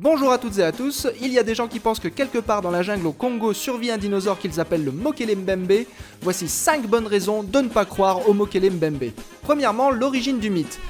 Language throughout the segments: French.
Bonjour à toutes et à tous, il y a des gens qui pensent que quelque part dans la jungle au Congo survit un dinosaure qu'ils appellent le Mokele Mbembe. Voici 5 bonnes raisons de ne pas croire au Mokele Mbembe. Premièrement, l'origine du mythe.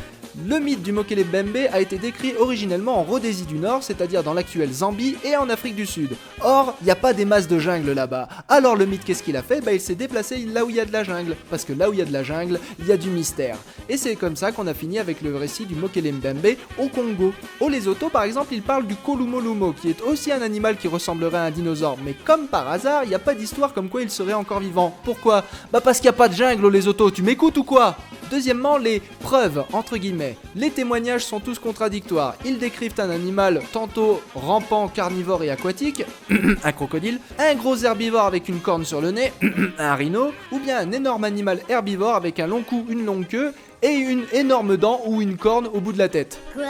Le mythe du Mokele Mbembe a été décrit originellement en Rhodésie du Nord, c'est-à-dire dans l'actuelle Zambie et en Afrique du Sud. Or, il n'y a pas des masses de jungle là-bas. Alors le mythe, qu'est-ce qu'il a fait ? Il s'est déplacé là où il y a de la jungle, parce que là où il y a de la jungle, il y a du mystère. Et c'est comme ça qu'on a fini avec le récit du Mokele Mbembe au Congo. Au Lesotho, par exemple, il parle du Kolumolumo, qui est aussi un animal qui ressemblerait à un dinosaure, mais comme par hasard, il n'y a pas d'histoire comme quoi il serait encore vivant. Pourquoi ? Parce qu'il n'y a pas de jungle au Lesotho, tu m'écoutes ou quoi ? Deuxièmement, les preuves, entre guillemets. Les témoignages sont tous contradictoires. Ils décrivent un animal tantôt rampant, carnivore et aquatique, un crocodile, un gros herbivore avec une corne sur le nez, un rhino, ou bien un énorme animal herbivore avec un long cou, une longue queue, et une énorme dent ou une corne au bout de la tête. Quoi ?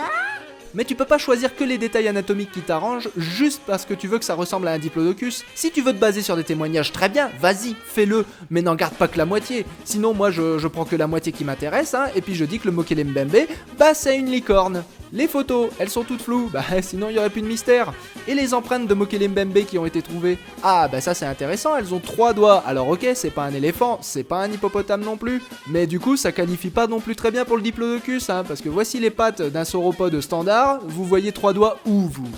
Mais tu peux pas choisir que les détails anatomiques qui t'arrangent juste parce que tu veux que ça ressemble à un diplodocus. Si tu veux te baser sur des témoignages, très bien, vas-y, fais-le, mais n'en garde pas que la moitié. Sinon moi je prends que la moitié qui m'intéresse, et puis je dis que le Mokele Mbembe, c'est une licorne. Les photos, elles sont toutes floues, sinon il y aurait plus de mystère. Et les empreintes de Mokele Mbembe qui ont été trouvées, ça c'est intéressant, elles ont 3 doigts. Alors ok, c'est pas un éléphant, c'est pas un hippopotame non plus, mais du coup ça qualifie pas non plus très bien pour le diplodocus, parce que voici les pattes d'un sauropode standard, vous voyez 3 doigts où vous,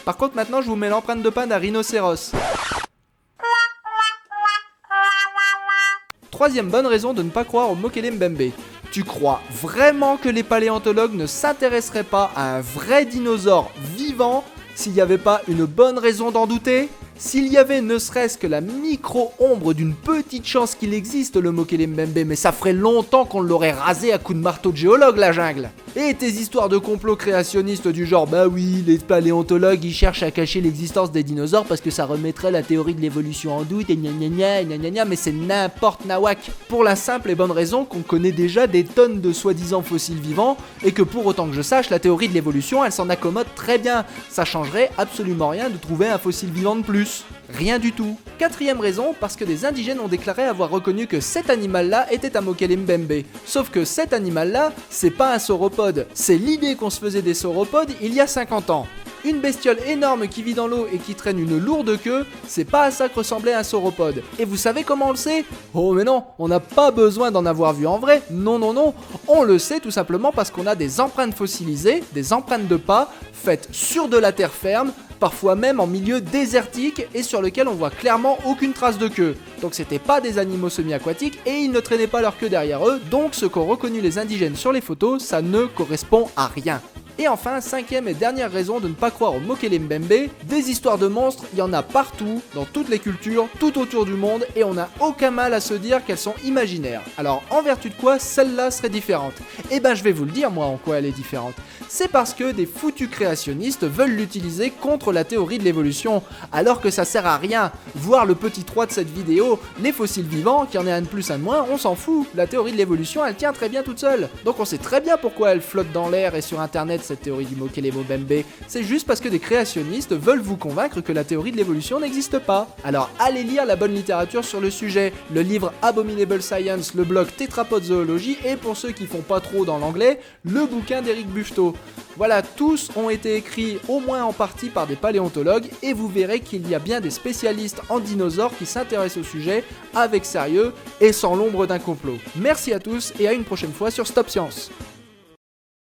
Par contre maintenant je vous mets l'empreinte de pas d'un rhinocéros. Troisième bonne raison de ne pas croire au Mokele Mbembe. Tu crois vraiment que les paléontologues ne s'intéresseraient pas à un vrai dinosaure vivant s'il n'y avait pas une bonne raison d'en douter ? S'il y avait ne serait-ce que la micro-ombre d'une petite chance qu'il existe le Mokele Mbembe, mais ça ferait longtemps qu'on l'aurait rasé à coups de marteau de géologue la jungle. Et tes histoires de complot créationniste du genre oui, les paléontologues ils cherchent à cacher l'existence des dinosaures parce que ça remettrait la théorie de l'évolution en doute et gna gna gna, mais c'est n'importe nawak. Pour la simple et bonne raison qu'on connaît déjà des tonnes de soi-disant fossiles vivants et que pour autant que je sache, la théorie de l'évolution elle s'en accommode très bien. Ça changerait absolument rien de trouver un fossile vivant de plus. Rien du tout. Quatrième raison, parce que des indigènes ont déclaré avoir reconnu que cet animal-là était un Mokele Mbembe. Sauf que cet animal-là, c'est pas un sauropode. C'est l'idée qu'on se faisait des sauropodes il y a 50 ans. Une bestiole énorme qui vit dans l'eau et qui traîne une lourde queue, c'est pas à ça que ressemblait un sauropode. Et vous savez comment on le sait ? Oh mais non, on n'a pas besoin d'en avoir vu en vrai, non, on le sait tout simplement parce qu'on a des empreintes fossilisées, des empreintes de pas, faites sur de la terre ferme, parfois même en milieu désertique et sur lequel on voit clairement aucune trace de queue. Donc c'était pas des animaux semi-aquatiques et ils ne traînaient pas leur queue derrière eux, donc ce qu'ont reconnu les indigènes sur les photos, ça ne correspond à rien. Et enfin, cinquième et dernière raison de ne pas croire au Mokele Mbembe, des histoires de monstres, il y en a partout, dans toutes les cultures, tout autour du monde, et on n'a aucun mal à se dire qu'elles sont imaginaires. Alors, en vertu de quoi celle-là serait différente ? Je vais vous le dire moi en quoi elle est différente. C'est parce que des foutus créationnistes veulent l'utiliser contre la théorie de l'évolution, alors que ça sert à rien. Voir le petit 3 de cette vidéo, les fossiles vivants, qu'il y en ait un de plus, un de moins, on s'en fout. La théorie de l'évolution, elle tient très bien toute seule. Donc on sait très bien pourquoi elle flotte dans l'air et sur internet cette théorie du Mokele Mbembe. C'est juste parce que des créationnistes veulent vous convaincre que la théorie de l'évolution n'existe pas. Alors allez lire la bonne littérature sur le sujet, le livre Abominable Science, le blog Tétrapode Zoologie et pour ceux qui font pas trop dans l'anglais, le bouquin d'Éric Buffetot. Voilà, tous ont été écrits au moins en partie par des paléontologues et vous verrez qu'il y a bien des spécialistes en dinosaures qui s'intéressent au sujet avec sérieux et sans l'ombre d'un complot. Merci à tous et à une prochaine fois sur Stop Science.